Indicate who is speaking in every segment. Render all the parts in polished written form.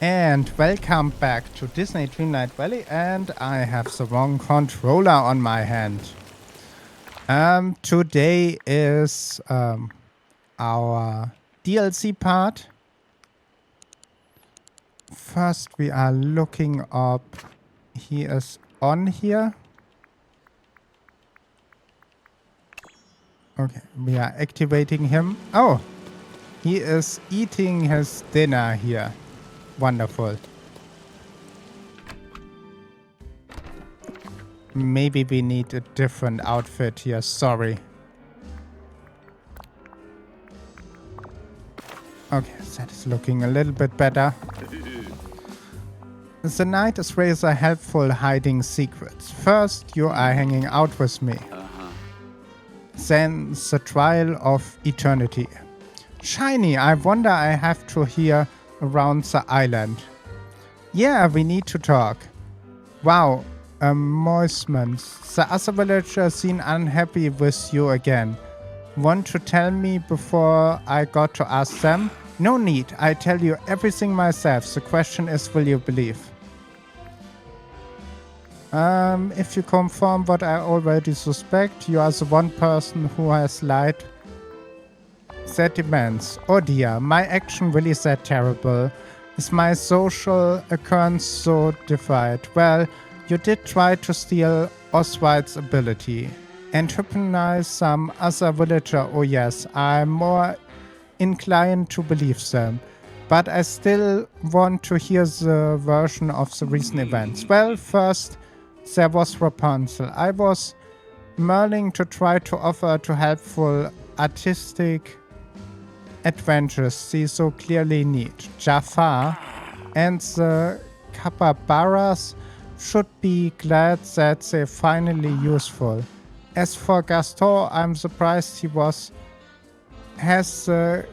Speaker 1: And welcome back to Disney Dreamlight Valley, and I have the wrong controller on my hand. Today is our DLC part. First we are looking up, he is on here. Okay, we are activating him. Oh, he is eating his dinner here. Wonderful. Maybe we need a different outfit here, sorry. Okay, that is looking a little bit better. The night is rather helpful hiding secrets. First, you are hanging out with me. Then, the trial of eternity. Shiny, I wonder I have to hear around the island. Yeah, we need to talk. Wow, moistment. The other villagers seem unhappy with you again. Want to tell me before I got to ask them? No need, I tell you everything myself. The question is, will you believe? If you confirm what I already suspect, you are the one person who has lied. That demands. Oh dear, my action really that terrible. Is my social occurrence so defied? Well, you did try to steal Oswald's ability and hypnotize some other villager. Oh yes, I'm more inclined to believe them. But I still want to hear the version of the recent events. Well, first there was Rapunzel. I was merling to try to offer to helpful artistic adventures she so clearly need. Jafar and the capybaras should be glad that they're finally useful. As for Gaston, I'm surprised he has the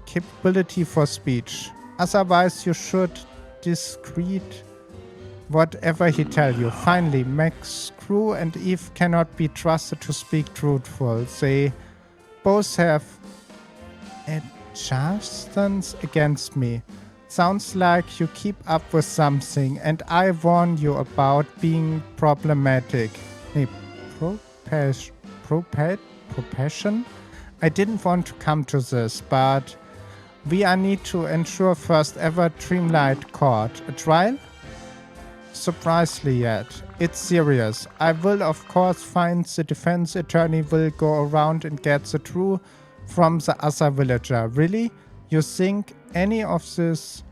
Speaker 1: capability for speech. Otherwise, you should discreet whatever he tell you. Finally, Max, Crew and Eve cannot be trusted to speak truthful. They both have adjustments against me. Sounds like you keep up with something, and I warn you about being problematic. Hey, profession? I didn't want to come to this, but we need to ensure first ever Dreamlight court. A trial? Surprisingly yet. It's serious. I will of course find the defense attorney will go around and get the truth from the other villager. Really? You think any of these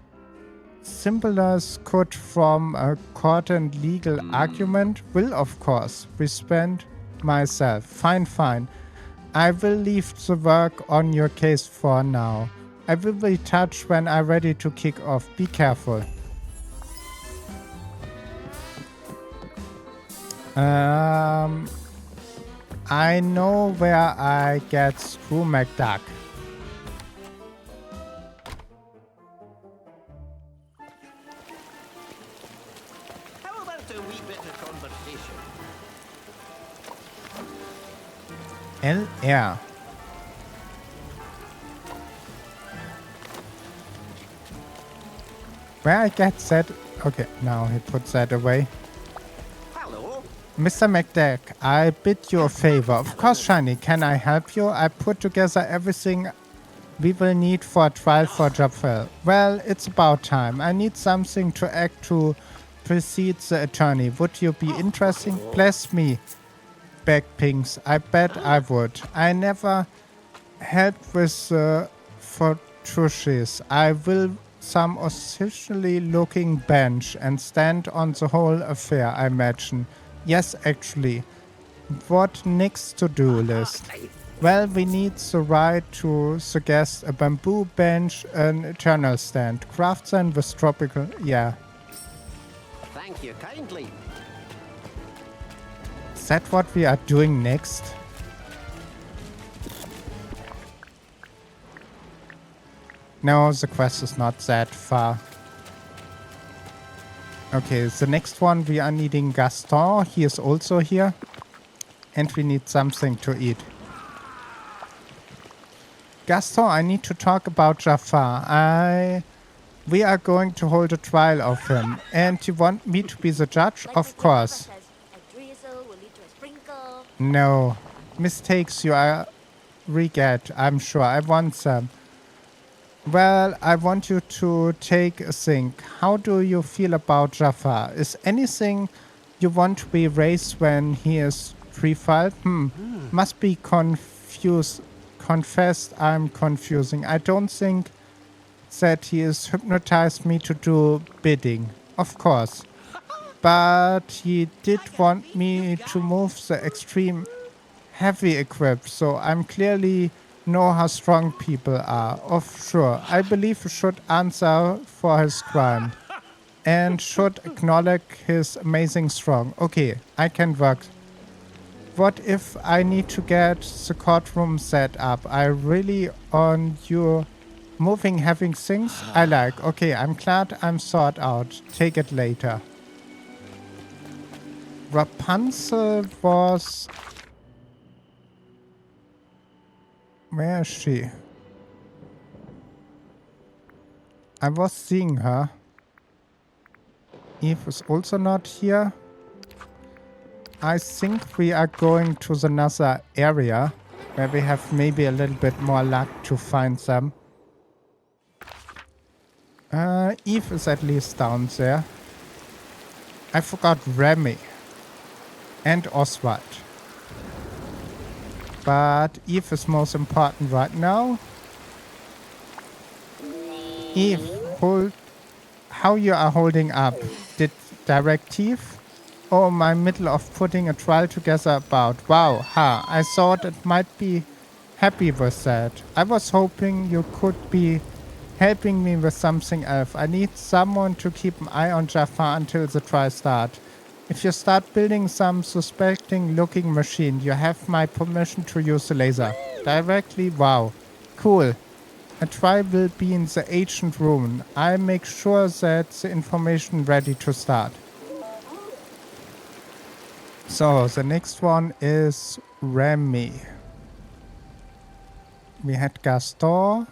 Speaker 1: similars could form a court and legal argument? Will of course respond myself. Fine. I will leave the work on your case for now. I will be in touch when I'm ready to kick off. Be careful. I know where I get Screw McDuck.
Speaker 2: How about a wee bit of conversation?
Speaker 1: LR. Where I get that? Okay, now he puts that away. Mr. McDuck, I bid you a favor. Of course, Shiny, can I help you? I put together everything we will need for a trial for Jafar. Well, it's about time. I need something to act to precede the attorney. Would you be interested? Bless me, Backpinks. I bet I would. I never helped with the fortunes. I will some officially looking bench and stand on the whole affair, I imagine. Yes, actually. What next to-do list? Well, we need the right to suggest a bamboo bench, an eternal stand. Craft them with tropical... Yeah.
Speaker 2: Thank you kindly.
Speaker 1: Is that what we are doing next? No, the quest is not that far. Okay, the next one we are needing Gaston. He is also here. And we need something to eat. Gaston, I need to talk about Jafar. I We are going to hold a trial of him. And you want me to be the judge? Of course. No. Mistakes you are regret, I'm sure. I want some. Well, I want you to take a think. How do you feel about Jafar? Is anything you want to be raised when he is trifled? Must be confused. Confessed I'm confusing. I don't think that he has hypnotized me to do bidding. Of course. But he did want me to move the extreme heavy equipped, so I'm clearly know how strong people are. Of sure. I believe we should answer for his crime and should acknowledge his amazing strong. Okay, I can work. What if I need to get the courtroom set up? I really on you moving having things I like. Okay, I'm glad I'm sorted out. Take it later. Rapunzel was... Where is she? I was seeing her. Eve is also not here. I think we are going to the another area where we have maybe a little bit more luck to find them. Eve is at least down there. I forgot Remy and Oswald. But Eve is most important right now. Eve, hold how you are holding up. Did directive? Oh, my middle of putting a trial together about. Wow, I thought it might be happy with that. I was hoping you could be helping me with something else. I need someone to keep an eye on Jafar until the trial starts. If you start building some suspecting looking machine, you have my permission to use the laser. Directly? Wow. Cool. A trial will be in the ancient room. I'll make sure that the information ready to start. So, the next one is Remy. We had Gaston.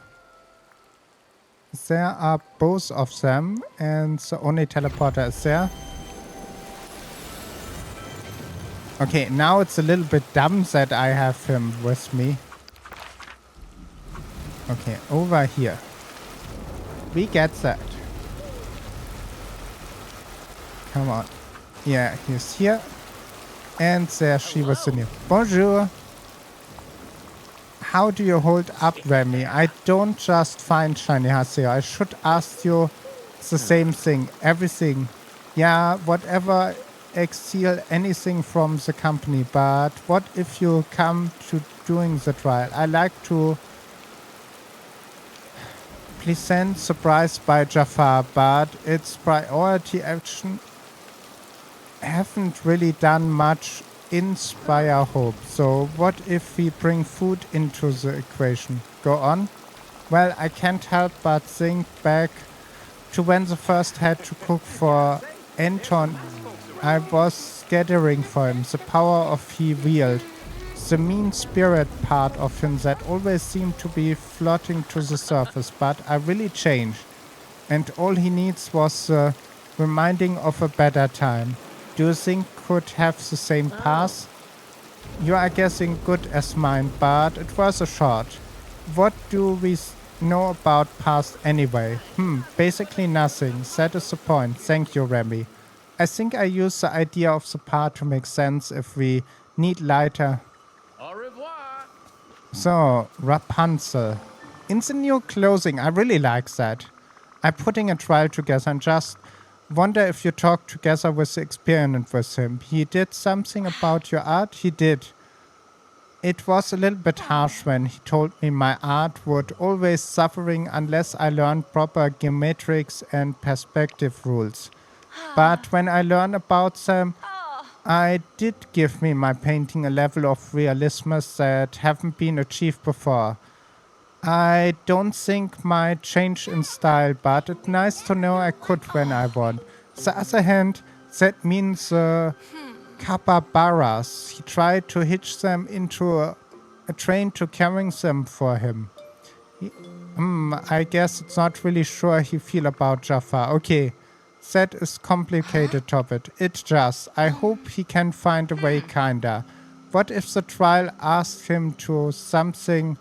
Speaker 1: There are both of them, and the only teleporter is there. Okay, now it's a little bit dumb that I have him with me. Okay, over here. We get that. Come on. Yeah, he's here. And there she was in here. Bonjour. How do you hold up, Remy? I don't just find Shinyhaseo. I should ask you the same thing. Everything. Yeah, whatever. Exceal anything from the company, but what if you come to doing the trial? I like to pleasant surprised by Jafar, but its priority action haven't really done much inspire hope. So what if we bring food into the equation? Go on. Well, I can't help but think back to when the first had to cook for Anton. I was gathering for him the power of he wield, the mean spirit part of him that always seemed to be floating to the surface, but I really changed. And all he needs was reminding of a better time. Do you think could have the same path? You are guessing good as mine, but it was a short. What do we know about past anyway? Basically nothing. That is the point. Thank you, Remy. I think I use the idea of the part to make sense if we need lighter.
Speaker 2: Au revoir.
Speaker 1: So, Rapunzel. In the new clothing, I really like that. I'm putting a trial together and just wonder if you talked together with the experiment with him. He did something about your art? He did. It was a little bit harsh when he told me my art would always suffering unless I learned proper geometrics and perspective rules. But when I learned about them, I did give me my painting a level of realism that haven't been achieved before. I don't think my change in style, but it's nice to know I could when I want. The other hand, that means capybaras. He tried to hitch them into a train to carrying them for him. I guess it's not really sure he feel about Jafar. Okay. That is complicated topic. It just. I hope he can find a way kinda. What if the trial asked him to something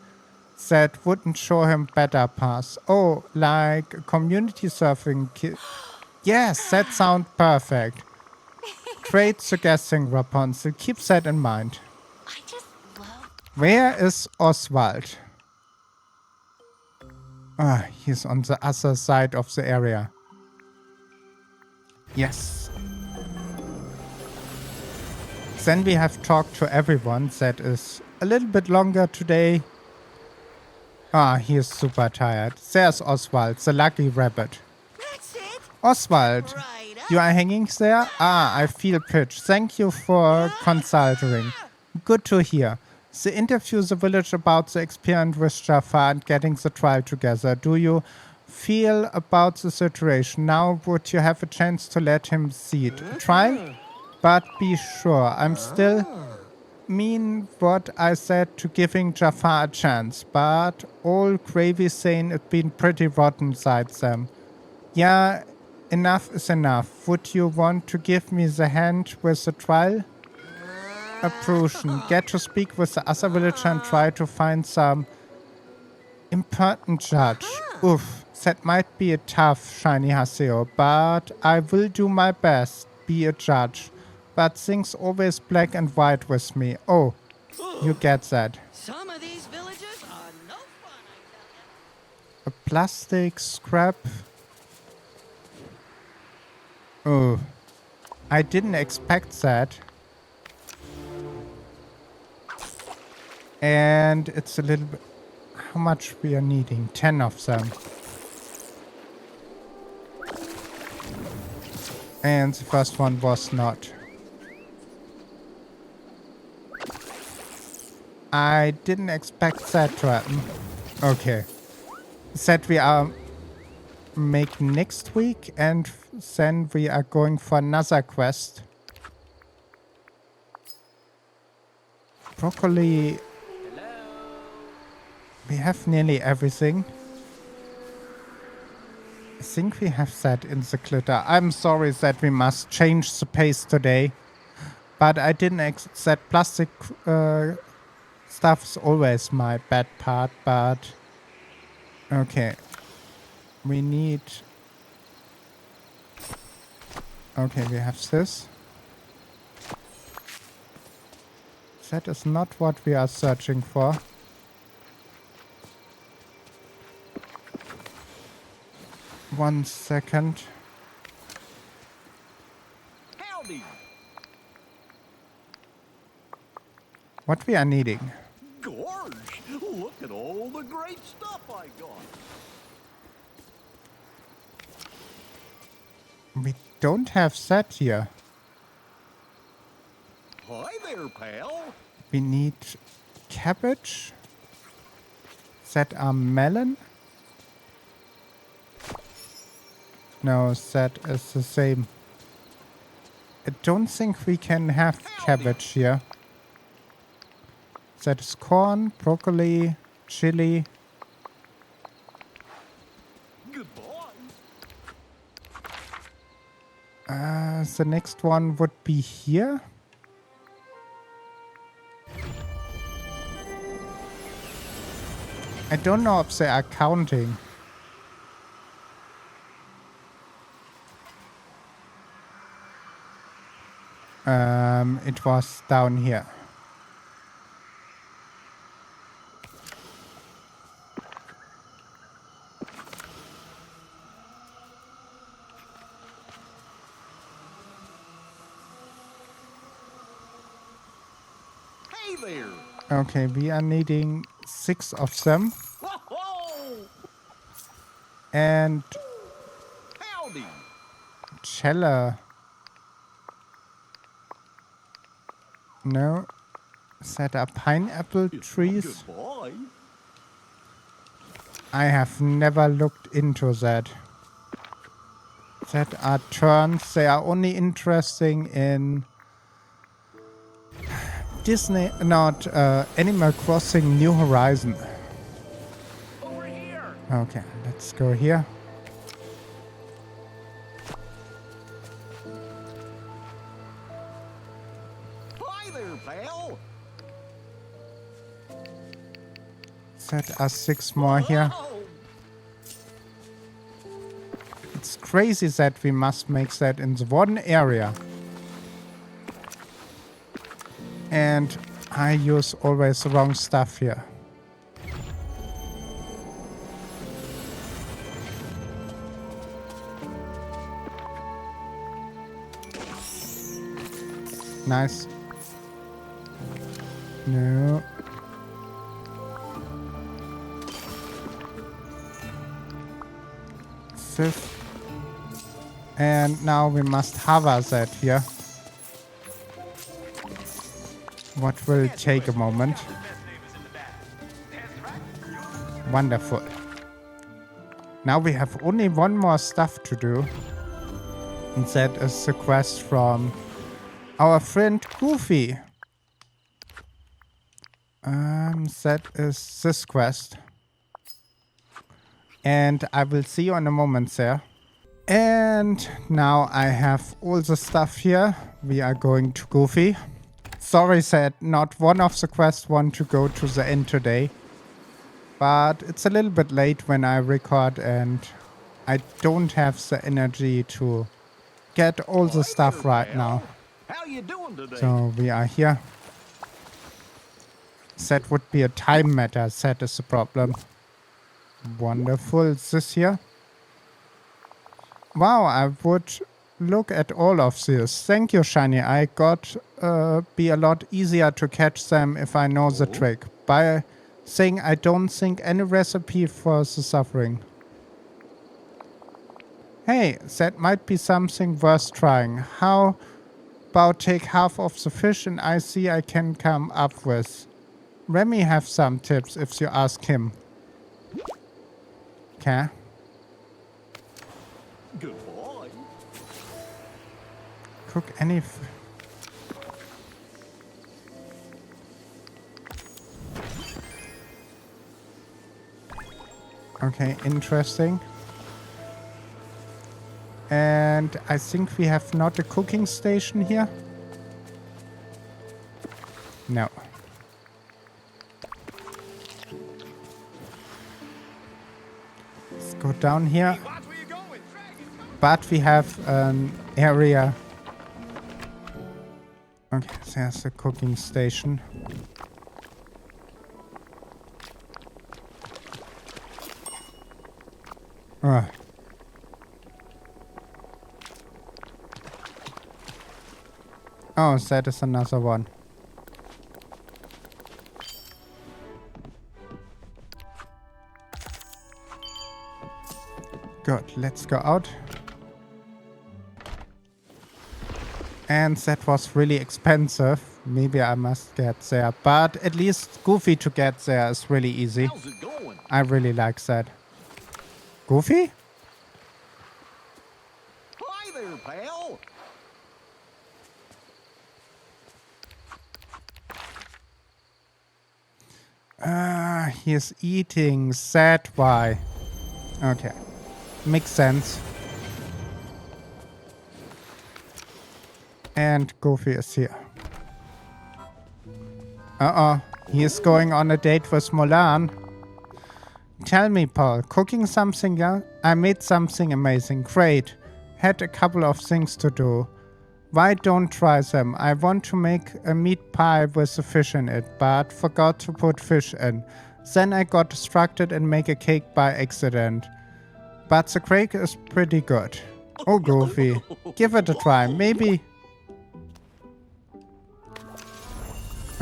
Speaker 1: that wouldn't show him better paths? Oh, like community surfing. Yes, that sounds perfect. Great suggesting, Rapunzel. Keep that in mind.
Speaker 3: I just love.
Speaker 1: Where is Oswald? Ah, he's on the other side of the area. Yes. Then we have talked to everyone. That is a little bit longer today. Ah, he is super tired. There's Oswald, the lucky rabbit.
Speaker 2: That's it.
Speaker 1: Oswald,
Speaker 2: Right up.
Speaker 1: you are hanging there? Ah, I feel pitch. Thank you for consulting. Good to hear. The interview the village about the experience with Jafar and getting the trial together. Do you feel about the situation? Now would you have a chance to let him see it? Trial? But be sure, I'm still mean what I said to giving Jafar a chance, but all gravy saying it's been pretty rotten inside them. Yeah, enough is enough. Would you want to give me the hand with the trial? Apprusion. Get to speak with the other villager and try to find some important judge. Oof, that might be a tough, Shinyhaseo, but I will do my best. Be a judge. But things always black and white with me. Oh, you get that.
Speaker 2: Some of these villages are no fun, I tell ya.
Speaker 1: A plastic scrap. Oh, I didn't expect that. And it's a little bit... How much we are needing? 10 of them. And the first one was not. I didn't expect that to happen. Okay. That we are making next week, and then we are going for another quest. Broccoli. We have nearly everything. I think we have that in the glitter. I'm sorry that we must change the pace today. But I didn't that plastic stuff is always my bad part, but... Okay. We need... Okay, we have this. That is not what we are searching for. One second.
Speaker 2: Howdy.
Speaker 1: What we are needing?
Speaker 2: Gorge, look at all the great stuff I got.
Speaker 1: We don't have that here.
Speaker 2: Hi there, pal.
Speaker 1: We need cabbage. That are melon. No, that is the same. I don't think we can have cabbage here. That is corn, broccoli, chili.
Speaker 2: Goodbye.
Speaker 1: The next one would be here. I don't know if they are counting. It was down here.
Speaker 2: Hey there.
Speaker 1: Okay, we are needing 6 of them.
Speaker 2: Whoa.
Speaker 1: And
Speaker 2: Howdy.
Speaker 1: Cella. No. That are pineapple trees.
Speaker 2: Goodbye.
Speaker 1: I have never looked into that. That are turns. They are only interesting in Disney, not Animal Crossing New Horizon.
Speaker 2: Over here.
Speaker 1: Okay, let's go here.
Speaker 2: Hi there, pal.
Speaker 1: Set us 6 more here.
Speaker 2: Oh,
Speaker 1: It's crazy that we must make that in the one area. And I use always the wrong stuff here. Nice. No. Fifth. And now we must hover that here. What will take a moment. Wonderful. Now we have only one more stuff to do. And that is the quest from our friend Goofy. That is this quest. And I will see you in a moment there. And now I have all the stuff here. We are going to Goofy. Sorry that not one of the quests want to go to the end today. But it's a little bit late when I record and I don't have the energy to get all the stuff right now.
Speaker 2: how you doing today?
Speaker 1: So we are here. That would be a time matter. That is the problem. Wonderful. This here. Wow, I would look at all of this. Thank you, Shiny. I got be a lot easier to catch them if I know the trick. By saying I don't think any recipe for the suffering. Hey, that might be something worth trying. How about take half of the fish and I see I can come up with. Remy have some tips if you ask him. Okay.
Speaker 2: Good boy.
Speaker 1: Cook any... Okay, interesting. And I think we have not a cooking station here. No. Let's go down here. But we have an area. Okay, there's a cooking station. Ah. Oh, that is another one. Good, let's go out. And that was really expensive. Maybe I must get there. But at least Goofy to get there is really easy.
Speaker 2: How's it going?
Speaker 1: I really like that. Goofy?
Speaker 2: Hi there, pal.
Speaker 1: He is eating. That why. Okay. Makes sense. And Goofy is here. He is going on a date with Mulan. Tell me, Paul, cooking something else? I made something amazing. Great. Had a couple of things to do. Why don't try them? I want to make a meat pie with a fish in it, but forgot to put fish in. Then I got distracted and make a cake by accident. But the cake is pretty good. Oh, Goofy. Give it a try. Maybe...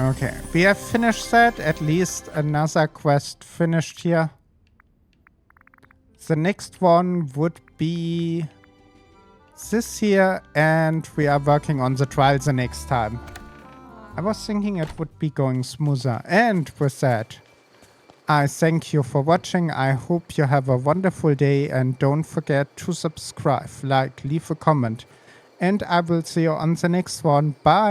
Speaker 1: Okay, we have finished that. At least another quest finished here. The next one would be this here, and we are working on the trial the next time. I was thinking it would be going smoother. And with that, I thank you for watching. I hope you have a wonderful day, and don't forget to subscribe, like, leave a comment. And I will see you on the next one. Bye!